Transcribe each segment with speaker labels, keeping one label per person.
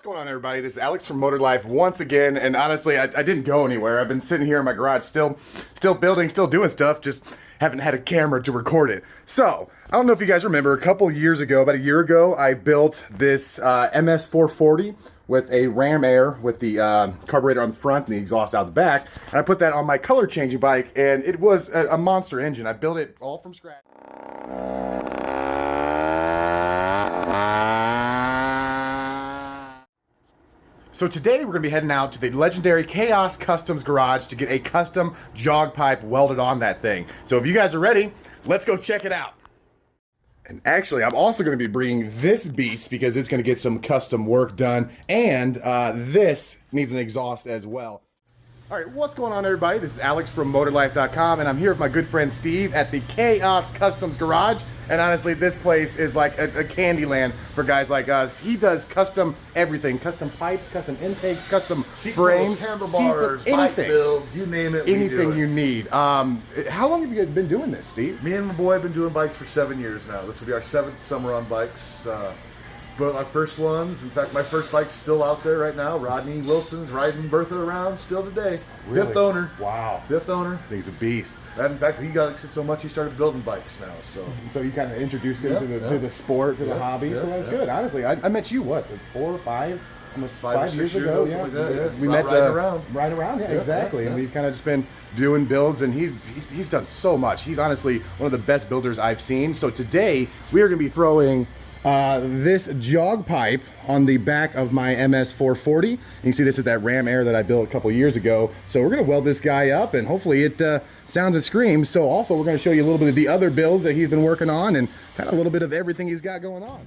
Speaker 1: going on, everybody? This is Alex from Motor Life once again, and honestly, I didn't go anywhere. I've been sitting here in my garage, still building, still doing stuff, just haven't had a camera to record it. So, I don't know if you guys remember, a couple years ago, about a year ago, I built this MS440 with a ram air with the carburetor on the front and the exhaust out the back, and I put that on my color changing bike, and it was a monster engine. I built it all from scratch. So today we're going to be heading out to the legendary Kaos Kustom Garage to get a custom jog pipe welded on that thing. So if you guys are ready, let's go check it out. And actually, I'm also going to be bringing this beast because it's going to get some custom work done, and this needs an exhaust as well. All right, what's going on, everybody? This is Alex from MotorLife.com, and I'm here with my good friend Steve at the Kaos Kustom Garage. And honestly, this place is like a candy land for guys like us. He does custom everything: custom pipes, custom intakes, custom frames,
Speaker 2: handlebars, bike builds, you name it.
Speaker 1: Anything you need. How long have you guys been doing this, Steve?
Speaker 2: Me and my boy have been doing bikes for 7 years now. This will be our 7th summer on bikes. Built my first ones. In fact, my first bike's still out there right now. Rodney Wilson's riding Bertha around still today.
Speaker 1: Really?
Speaker 2: 5th owner.
Speaker 1: Wow.
Speaker 2: 5th owner.
Speaker 1: He's a beast.
Speaker 2: And in fact, he got it so much he started building bikes now. So
Speaker 1: you kind of introduced him to the sport, to the hobby. So that's good. Honestly, I met you what, 4 or 5, almost 5 years ago.
Speaker 2: Something like that.
Speaker 1: We met
Speaker 2: riding around.
Speaker 1: Right around. Yeah, exactly. And we've kind of just been doing builds, and he's done so much. He's honestly one of the best builders I've seen. So today we are going to be throwing this jog pipe on the back of my MS440. You can see this is that ram air that I built a couple years ago. So we're going to weld this guy up, and hopefully it sounds and screams. So also we're going to show you a little bit of the other builds that he's been working on, and kind of a little bit of everything he's got going on.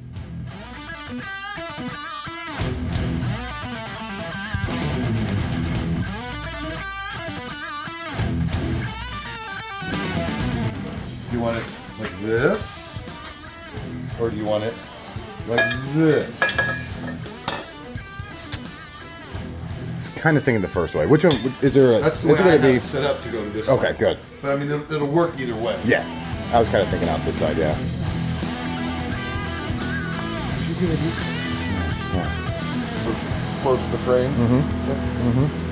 Speaker 2: Do you want it like this? Or do you want it like this?
Speaker 1: Kind of thinking the first way. Which one is there?
Speaker 2: That's the way I have it set up to go to this
Speaker 1: Okay,
Speaker 2: side.
Speaker 1: good.
Speaker 2: But I mean, it'll work either way.
Speaker 1: Yeah, I was kind of thinking out this side. Yeah.
Speaker 2: Close the frame.
Speaker 1: Mm-hmm.
Speaker 2: Yep.
Speaker 1: Mm-hmm.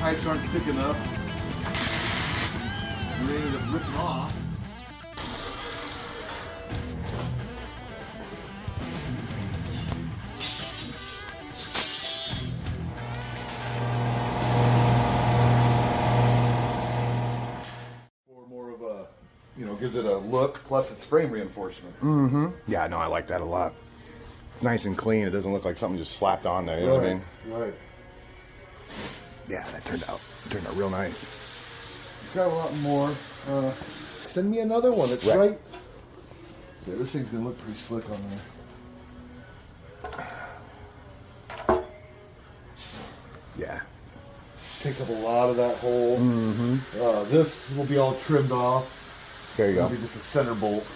Speaker 2: Pipes aren't thick enough, and they ended up ripping off. For more of a, gives it a look, plus it's frame reinforcement.
Speaker 1: Mm-hmm. Yeah, no, I like that a lot. It's nice and clean. It doesn't look like something just slapped on there. You know what I mean?
Speaker 2: Right.
Speaker 1: Yeah, that turned out real nice.
Speaker 2: It's got a lot more. Send me another one. It's right. Yeah, this thing's gonna look pretty slick on there.
Speaker 1: Yeah.
Speaker 2: Takes up a lot of that hole.
Speaker 1: Mm-hmm.
Speaker 2: This will be all trimmed off.
Speaker 1: There you go.
Speaker 2: It'll be just a center bolt.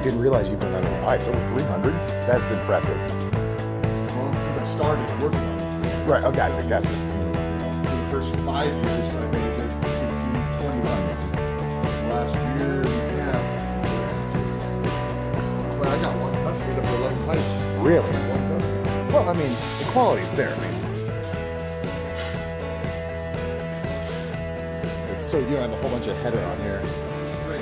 Speaker 1: didn't realize you've done that many pipes. Over 300? That's impressive.
Speaker 2: Well, since I started working on it.
Speaker 1: Right, okay, I got you.
Speaker 2: For the first 5 years, I made it 15, 20 bikes. Last year and a half, well, I got one customer up to 11 pipes.
Speaker 1: Really?
Speaker 2: One customer.
Speaker 1: Well, I mean, the quality's there. I mean, it's so you don't have a whole bunch of header on here.
Speaker 2: Great.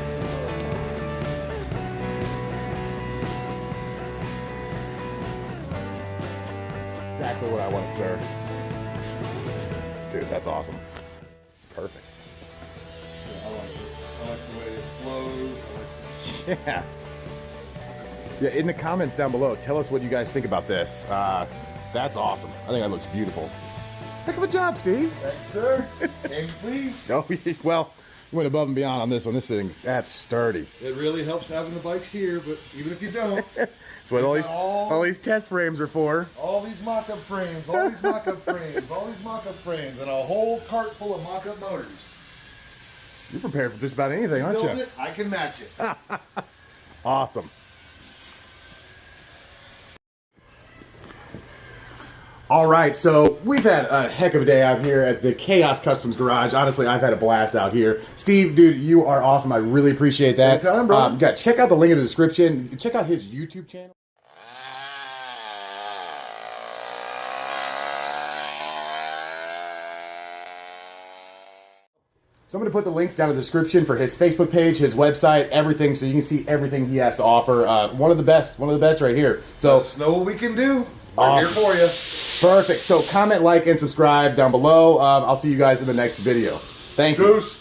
Speaker 1: Exactly what I wanted, sir. Dude, that's awesome. It's perfect.
Speaker 2: Yeah, I like it. I like the way it flows. I like
Speaker 1: Yeah. Yeah, in the comments down below, tell us what you guys think about this. That's awesome. I think that looks beautiful. Heck of a job, Steve.
Speaker 2: Thanks, sir. And please.
Speaker 1: Oh, well, you went above and beyond on this one. This thing's, that's sturdy.
Speaker 2: It really helps having the bikes here, but even if you don't,
Speaker 1: That's what all these test frames are for.
Speaker 2: all these mock-up frames, all these mock-up frames, all these mock-up frames, and a whole cart full of mock-up motors.
Speaker 1: You're prepared for just about anything, aren't
Speaker 2: Build
Speaker 1: you?
Speaker 2: it, I can match it.
Speaker 1: Awesome. All right, so we've had a heck of a day out here at the Kaos Customs Garage. Honestly, I've had a blast out here. Steve, dude, you are awesome. I really appreciate that.
Speaker 2: Anytime, bro.
Speaker 1: Check out the link in the description. Check out his YouTube channel. So I'm going to put the links down in the description for his Facebook page, his website, everything, so you can see everything he has to offer. One of the best right here. So
Speaker 2: Let us know what we can do. We're here for you.
Speaker 1: Perfect. So comment, like, and subscribe down below. I'll see you guys in the next video. Thank you.
Speaker 2: Goose.